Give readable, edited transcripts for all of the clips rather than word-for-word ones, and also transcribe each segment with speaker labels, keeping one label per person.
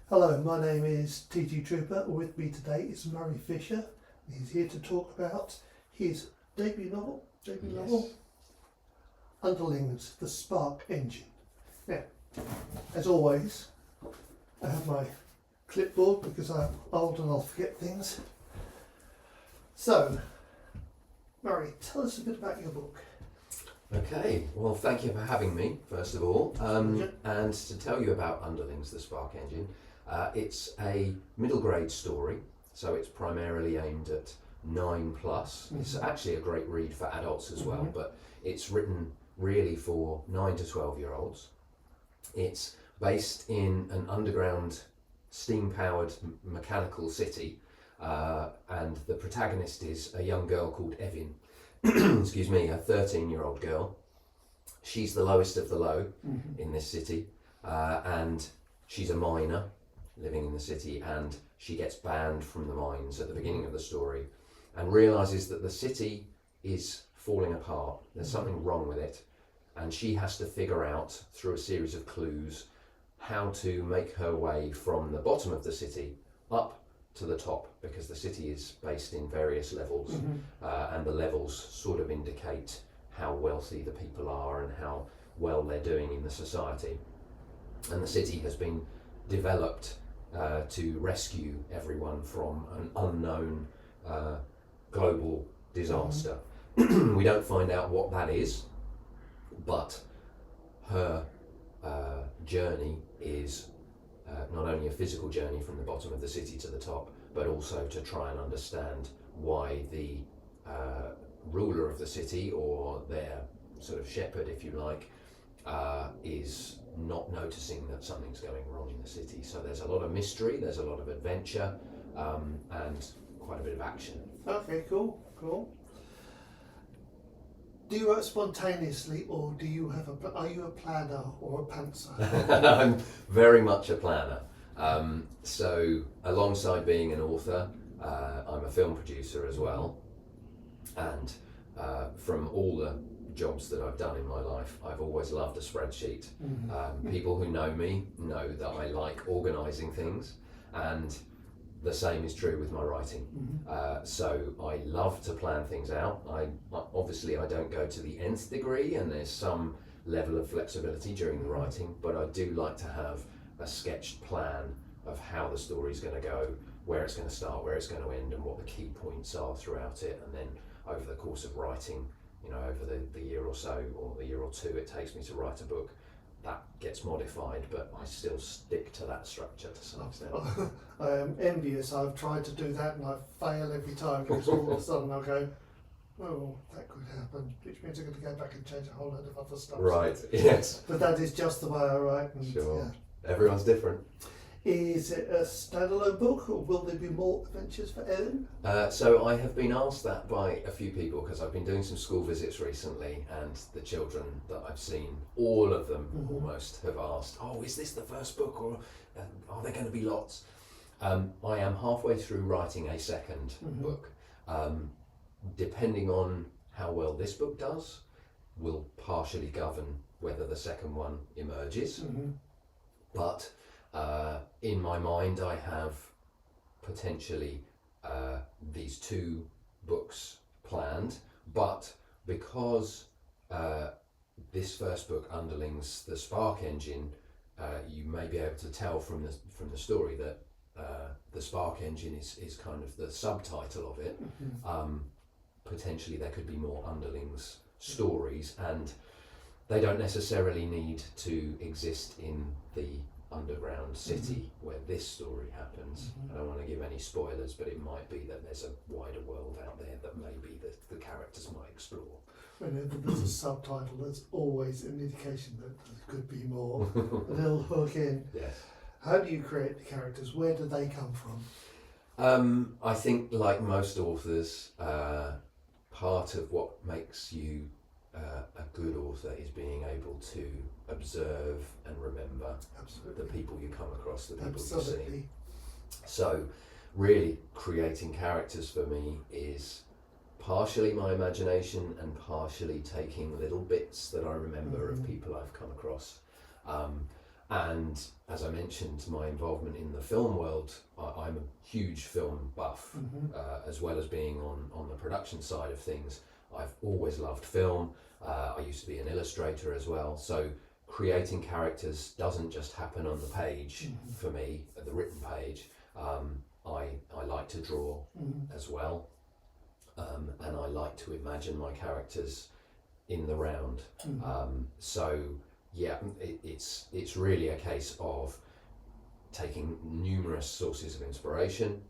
Speaker 1: Hello, my name is TG Trooper. With me today is Murray Fisher. He's here to talk about his debut novel, Underlings, the Spark Engine. Now, as always, I have my clipboard because I'm old and I'll forget things. So, Murray, tell us a bit about your book.
Speaker 2: Okay, well, thank you for having me, first of all, and to tell you about Underlings, the Spark Engine. It's a middle grade story, so it's primarily aimed at 9+. Mm-hmm. It's actually a great read for adults as well, but it's written really for 9 to 12-year-olds. It's based in an underground steam-powered mechanical city, and the protagonist is a young girl called Evin. Excuse me, a 13-year-old girl. She's the lowest of the low in this city, and she's a miner living in the city, and she gets banned from the mines at the beginning of the story and realises that the city is falling apart. There's something wrong with it, and she has to figure out through a series of clues how to make her way from the bottom of the city up to the top, because the city is based in various levels, and the levels sort of indicate how wealthy the people are and how well they're doing in the society. And the city has been developed to rescue everyone from an unknown global disaster. We don't find out what that is, but her journey is not only a physical journey from the bottom of the city to the top, but also to try and understand why the ruler of the city, or their sort of shepherd, if you like, is not noticing that something's going wrong in the city. So there's a lot of mystery, there's a lot of adventure, and quite a bit of action.
Speaker 1: Okay, cool. Do you write spontaneously, or are you a planner or a pantser?
Speaker 2: I'm very much a planner. So alongside being an author, I'm a film producer as well. And from all the jobs that I've done in my life, I've always loved a spreadsheet. People who know me know that I like organising things, and the same is true with my writing. So I love to plan things out. Obviously I don't go to the nth degree, and there's some level of flexibility during the writing, but I do like to have a sketched plan of how the story's going to go, where it's going to start, where it's going to end, and what the key points are throughout it. And then over the course of writing, over the year or so, or the year or two it takes me to write a book, that gets modified, but I still stick to that structure to some extent.
Speaker 1: I am envious. I've tried to do that and I fail every time, because all of a sudden I'll go, oh, that could happen, which means I'm going to go back and change a whole load of other stuff.
Speaker 2: Right, yes.
Speaker 1: But that is just the way I write. And,
Speaker 2: sure. Yeah. Everyone's different.
Speaker 1: Is it a standalone book, or will there be more adventures for Ellen?
Speaker 2: So I have been asked that by a few people, because I've been doing some school visits recently, and the children that I've seen, all of them almost have asked, oh, is this the first book, or are there going to be lots? I am halfway through writing a second book. Depending on how well this book does, will partially govern whether the second one emerges. But in my mind, I have potentially these two books planned, but because this first book, Underlings, the Spark Engine, you may be able to tell from the story that the Spark Engine is kind of the subtitle of it. Potentially there could be more Underlings stories, and they don't necessarily need to exist in the underground city where this story happens. I don't want to give any spoilers, but it might be that there's a wider world out there that maybe the characters might explore.
Speaker 1: Whenever there's a subtitle, there's always an indication that there could be more. A little hook in.
Speaker 2: Yes.
Speaker 1: How do you create the characters? Where do they come from?
Speaker 2: I think, like most authors, part of what makes you a good author is being able to observe and remember the people you come across, the people you see. So really creating characters for me is partially my imagination and partially taking little bits that I remember of people I've come across. And as I mentioned, my involvement in the film world, I'm a huge film buff, as well as being on the production side of things. I've always loved film. I used to be an illustrator as well. So creating characters doesn't just happen on the page for me, the written page. I like to draw as well. And I like to imagine my characters in the round. So yeah, it's really a case of taking numerous sources of inspiration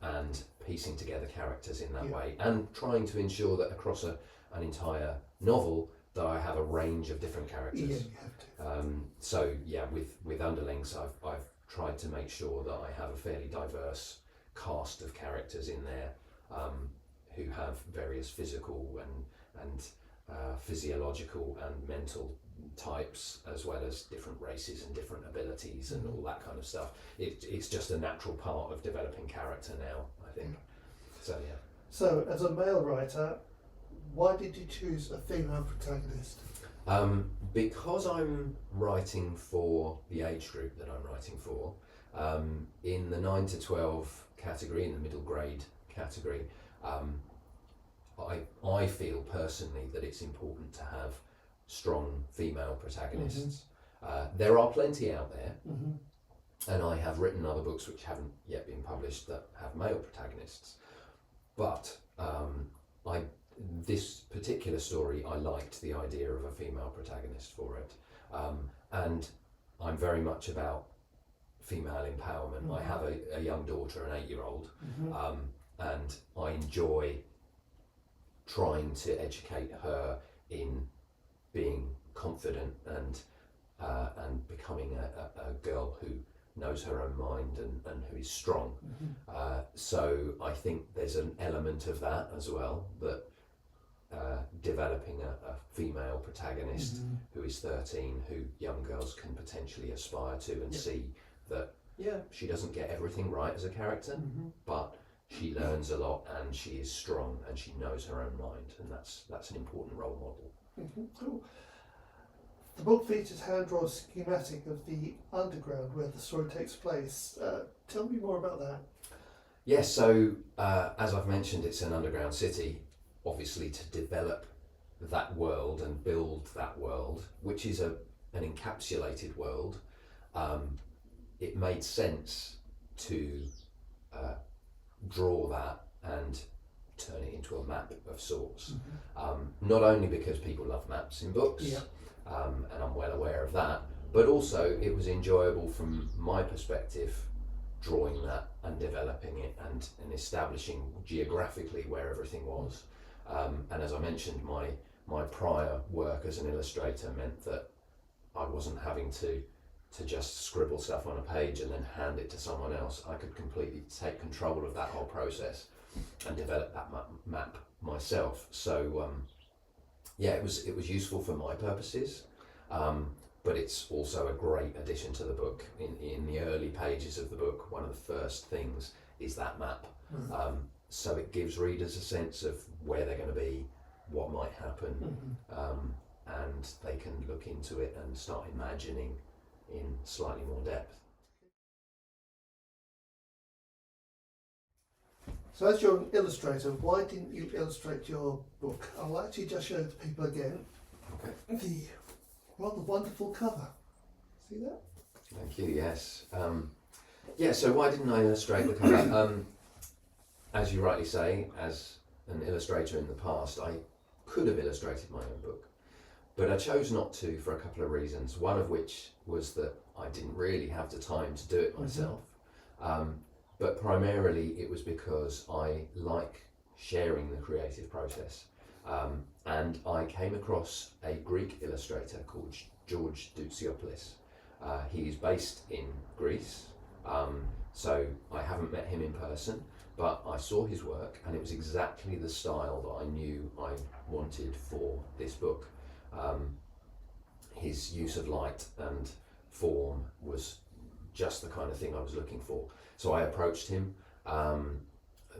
Speaker 2: and piecing together characters in that way, and trying to ensure that across an entire novel that I have a range of different characters.
Speaker 1: Yeah, you have to.
Speaker 2: So yeah, with Underlings, I've tried to make sure that I have a fairly diverse cast of characters in there who have various physical and physiological and mental types, as well as different races and different abilities and all that kind of stuff. It's just a natural part of developing character now, I think. So yeah.
Speaker 1: So, as a male writer, why did you choose a female protagonist?
Speaker 2: Because I'm writing for the age group that I'm writing for, in the 9 to 12 category, in the middle grade category, I feel personally that it's important to have strong female protagonists. There are plenty out there, and I have written other books which haven't yet been published that have male protagonists. But this particular story, I liked the idea of a female protagonist for it, and I'm very much about female empowerment. I have a young daughter, an 8-year-old, and I enjoy trying to educate her in being confident and becoming a girl who knows her own mind and who is strong. So I think there's an element of that as well, that developing a female protagonist who is 13, who young girls can potentially aspire to and see that, she doesn't get everything right as a character, but she learns a lot and she is strong and she knows her own mind, and that's an important role model.
Speaker 1: Cool. The book features hand-drawn schematic of the underground where the story takes place. Tell me more about that.
Speaker 2: Yes, so as I've mentioned, it's an underground city. Obviously, to develop that world and build that world, which is an encapsulated world, it made sense to draw that and turn it into a map of sorts. Not only because people love maps in books, and I'm well aware of that, but also it was enjoyable from my perspective, drawing that and developing it and establishing geographically where everything was. And as I mentioned, my prior work as an illustrator meant that I wasn't having to just scribble stuff on a page and then hand it to someone else. I could completely take control of that whole process and develop that map myself. So it was useful for my purposes, but it's also a great addition to the book. In the early pages of the book, one of the first things is that map. So it gives readers a sense of where they're going to be, what might happen, and they can look into it and start imagining in slightly more depth.
Speaker 1: So as you're an illustrator, why didn't you illustrate your book? I'll actually just show it to people again.
Speaker 2: Okay.
Speaker 1: The rather wonderful cover. See that?
Speaker 2: Thank you, yes. So why didn't I illustrate the cover? As you rightly say, as an illustrator in the past, I could have illustrated my own book, but I chose not to for a couple of reasons. One of which was that I didn't really have the time to do it myself. But primarily it was because I like sharing the creative process. And I came across a Greek illustrator called George Doutsiopoulos. He is based in Greece, so I haven't met him in person, but I saw his work and it was exactly the style that I knew I wanted for this book. His use of light and form was just the kind of thing I was looking for. So I approached him.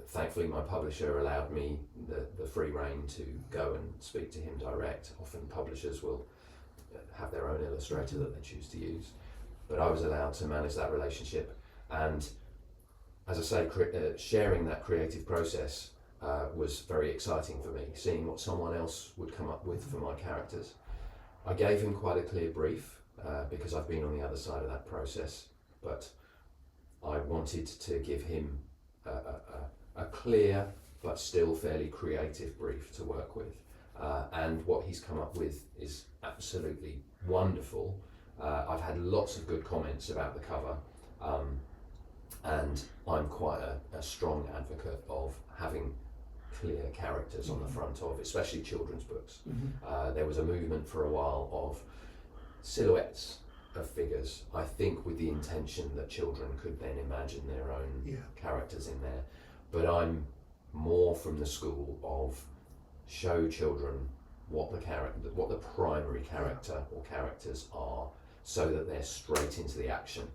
Speaker 2: Thankfully, my publisher allowed me the free rein to go and speak to him direct. Often publishers will have their own illustrator that they choose to use. But I was allowed to manage that relationship, and as I say, sharing that creative process was very exciting for me, seeing what someone else would come up with for my characters. I gave him quite a clear brief because I've been on the other side of that process, but I wanted to give him a clear but still fairly creative brief to work with. And what he's come up with is absolutely wonderful. I've had lots of good comments about the cover, and I'm quite a strong advocate of having clear characters on the front of, especially children's books. There was a movement for a while of silhouettes of figures, I think with the intention that children could then imagine their own characters in there. But I'm more from the school of show children what the primary character or characters are, so that they're straight into the action.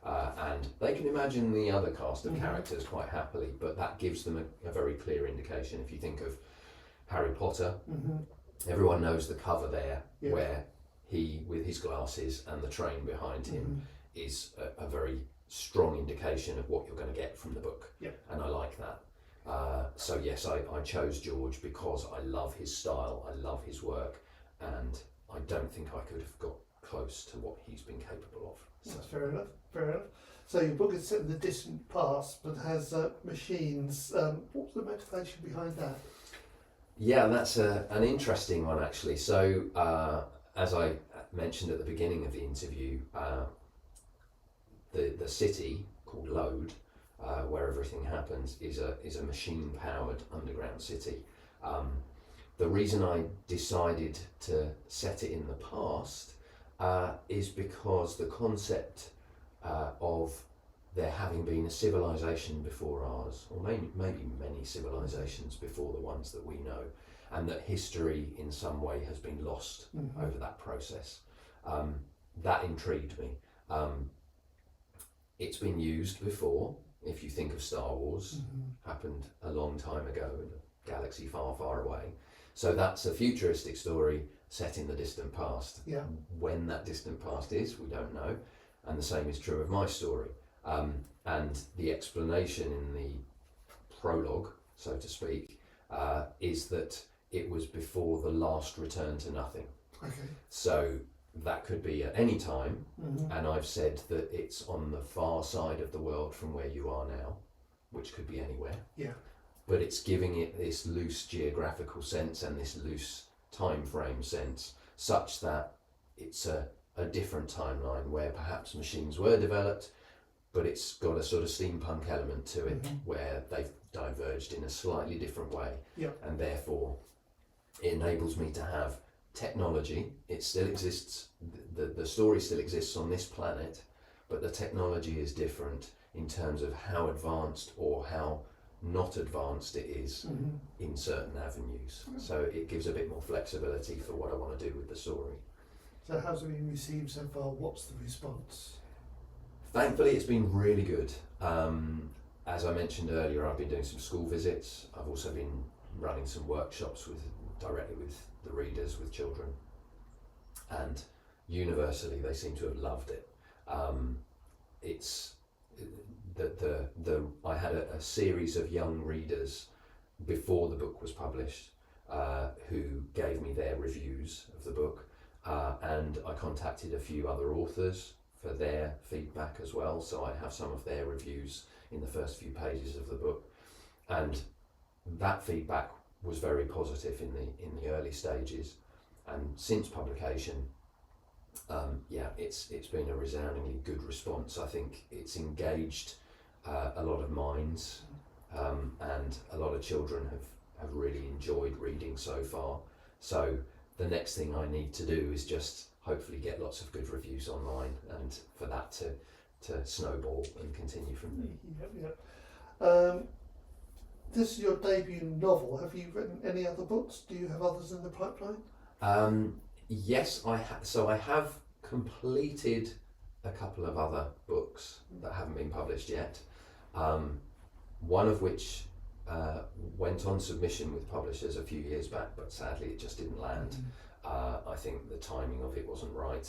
Speaker 2: And they can imagine the other cast of characters quite happily, but that gives them a very clear indication. If you think of Harry Potter, everyone knows the cover there, where he, with his glasses and the train behind him, is a very strong indication of what you're going to get from the book. And I like that. So yes, I chose George because I love his style, I love his work, and I don't think I could have got close to what he's been capable of. So.
Speaker 1: That's fair enough, fair enough. So your book is set in the distant past but has machines. What's the motivation behind that?
Speaker 2: Yeah, that's an interesting one actually. So as I mentioned at the beginning of the interview, the city called Lode, where everything happens, is a machine-powered underground city. The reason I decided to set it in the past is because the concept of there having been a civilization before ours, or maybe many civilizations before the ones that we know, and that history in some way has been lost over that process, that intrigued me. It's been used before. If you think of Star Wars, happened a long time ago in a galaxy far, far away. So that's a futuristic story set in the distant past. When that distant past is, we don't know. And the same is true of my story. And the explanation in the prologue, so to speak, is that it was before the last return to nothing. So that could be at any time, and I've said that it's on the far side of the world from where you are now, which could be anywhere. But it's giving it this loose geographical sense and this loose time frame sense, such that it's a different timeline where perhaps machines were developed, but it's got a sort of steampunk element to it, where they've diverged in a slightly different way, and therefore it enables me to have technology. It still exists, the story still exists on this planet, but the technology is different in terms of how advanced or how not advanced it is in certain avenues. So it gives a bit more flexibility for what I want to do with the story.
Speaker 1: So how's it been received so far? What's the response?
Speaker 2: Thankfully it's been really good. As I mentioned earlier, I've been doing some school visits. I've also been running some workshops directly with the readers, with children, and universally they seem to have loved it. It's I had a series of young readers before the book was published who gave me their reviews of the book, and I contacted a few other authors for their feedback as well, so I have some of their reviews in the first few pages of the book, and that feedback was very positive in the early stages, and since publication, it's been a resoundingly good response. I think it's engaged a lot of minds, and a lot of children have really enjoyed reading so far. So the next thing I need to do is just hopefully get lots of good reviews online, and for that to snowball and continue from there.
Speaker 1: This is your debut novel. Have you written any other books? Do you have others in the pipeline?
Speaker 2: Yes, I have completed a couple of other books that haven't been published yet. One of which went on submission with publishers a few years back, but sadly it just didn't land. I think the timing of it wasn't right,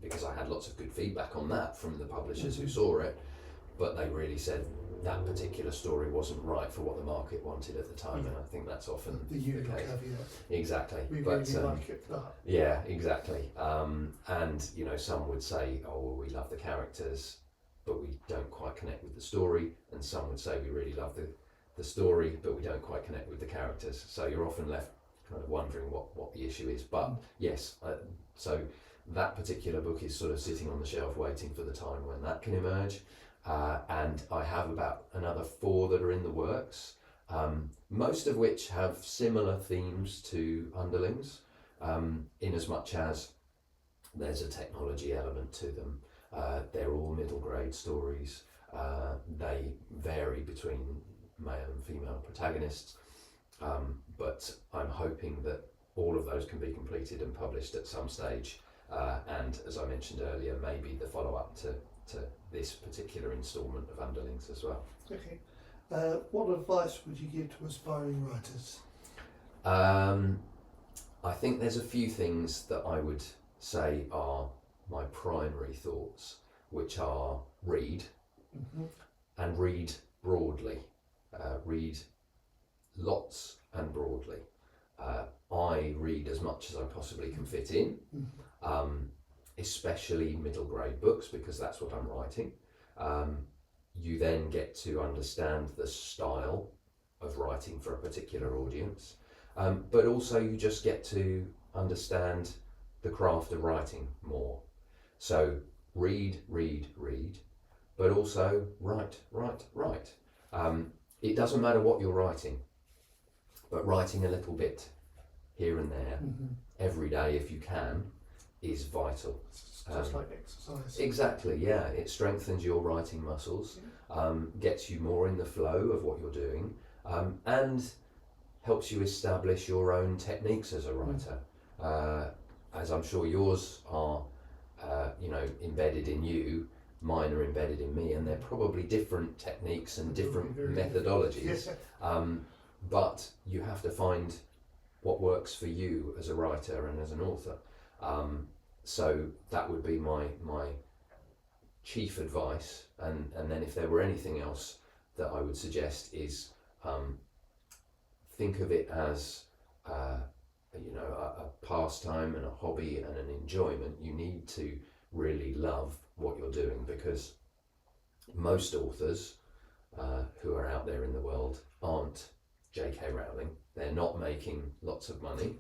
Speaker 2: because I had lots of good feedback on that from the publishers who saw it, but they really said that particular story wasn't right for what the market wanted at the time, and I think that's often
Speaker 1: The usual
Speaker 2: case.
Speaker 1: caveat.
Speaker 2: Exactly.
Speaker 1: We
Speaker 2: But
Speaker 1: really like it, but
Speaker 2: yeah, exactly. And you know, some would say, "Oh, well, we love the characters, but we don't quite connect with the story," and some would say, "We really love the story, but we don't quite connect with the characters." So you're often left kind of wondering what the issue is. But yes, so that particular book is sort of sitting on the shelf waiting for the time when that can emerge. And I have about another 4 that are in the works, most of which have similar themes to Underlings, in as much as there's a technology element to them. They're all middle grade stories. They vary between male and female protagonists, but I'm hoping that all of those can be completed and published at some stage, and as I mentioned earlier, maybe the follow-up to this particular instalment of Underlings as well.
Speaker 1: okay. What advice would you give to aspiring writers?
Speaker 2: I think there's a few things that I would say are my primary thoughts, which are read, and read broadly. Read lots and broadly. I read as much as I possibly can fit in, especially middle grade books, because that's what I'm writing. You then get to understand the style of writing for a particular audience, but also you just get to understand the craft of writing more. So read, but also write. It doesn't matter what you're writing, but writing a little bit here and there every day, if you can, is vital.
Speaker 1: It's just like exercise.
Speaker 2: Exactly, yeah. It strengthens your writing muscles, gets you more in the flow of what you're doing, and helps you establish your own techniques as a writer. As I'm sure yours are, embedded in you, mine are embedded in me, and they're probably different techniques and different methodologies. But you have to find what works for you as a writer and as an author. So that would be my chief advice, and then if there were anything else that I would suggest is think of it as a pastime and a hobby and an enjoyment. You need to really love what you're doing, because most authors who are out there in the world aren't J.K. Rowling. They're not making lots of money.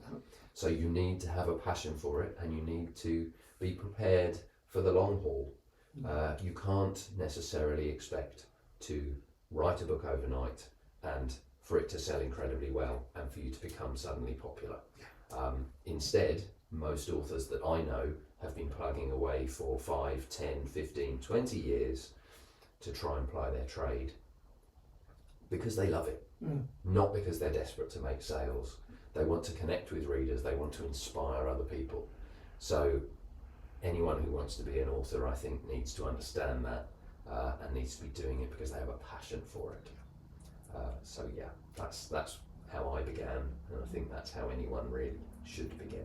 Speaker 2: So you need to have a passion for it, and you need to be prepared for the long haul. You can't necessarily expect to write a book overnight and for it to sell incredibly well and for you to become suddenly popular. Instead, most authors that I know have been plugging away for 5, 10, 15, 20 years to try and ply their trade because they love it, not because they're desperate to make sales. They want to connect with readers, they want to inspire other people. So anyone who wants to be an author, I think, needs to understand that and needs to be doing it because they have a passion for it. So yeah, that's how I began, and I think that's how anyone really should begin.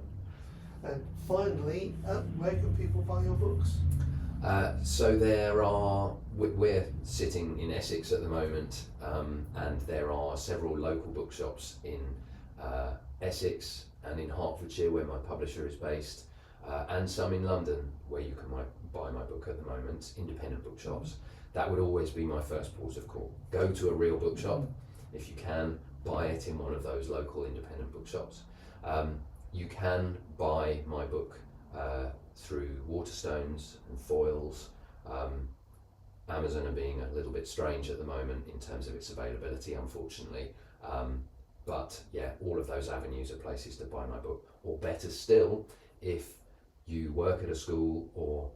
Speaker 1: And finally, where can people buy your books?
Speaker 2: So we're sitting in Essex at the moment, and there are several local bookshops in Essex and in Hertfordshire, where my publisher is based, and some in London where you can buy my book at the moment, independent bookshops. That would always be my first port of call. Go to a real bookshop if you can, buy it in one of those local independent bookshops. You can buy my book through Waterstones and Foils. Amazon are being a little bit strange at the moment in terms of its availability, unfortunately. But yeah, all of those avenues are places to buy my book. Or better still, if you work at a school or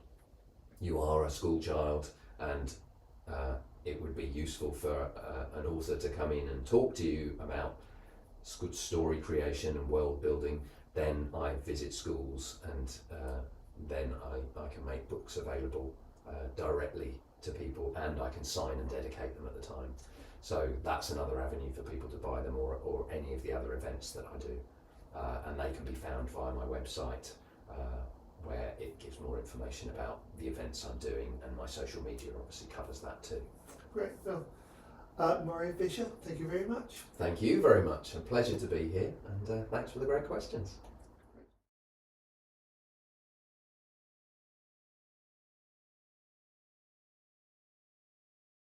Speaker 2: you are a school child and it would be useful for an author to come in and talk to you about good story creation and world building, then I visit schools, and then I can make books available directly to people, and I can sign and dedicate them at the time. So that's another avenue for people to buy them, or any of the other events that I do. and they can be found via my website, where it gives more information about the events I'm doing, and my social media obviously covers that too.
Speaker 1: Great. Well, Maureen Fisher, thank you very much.
Speaker 2: Thank you very much. A pleasure to be here, and thanks for the great questions.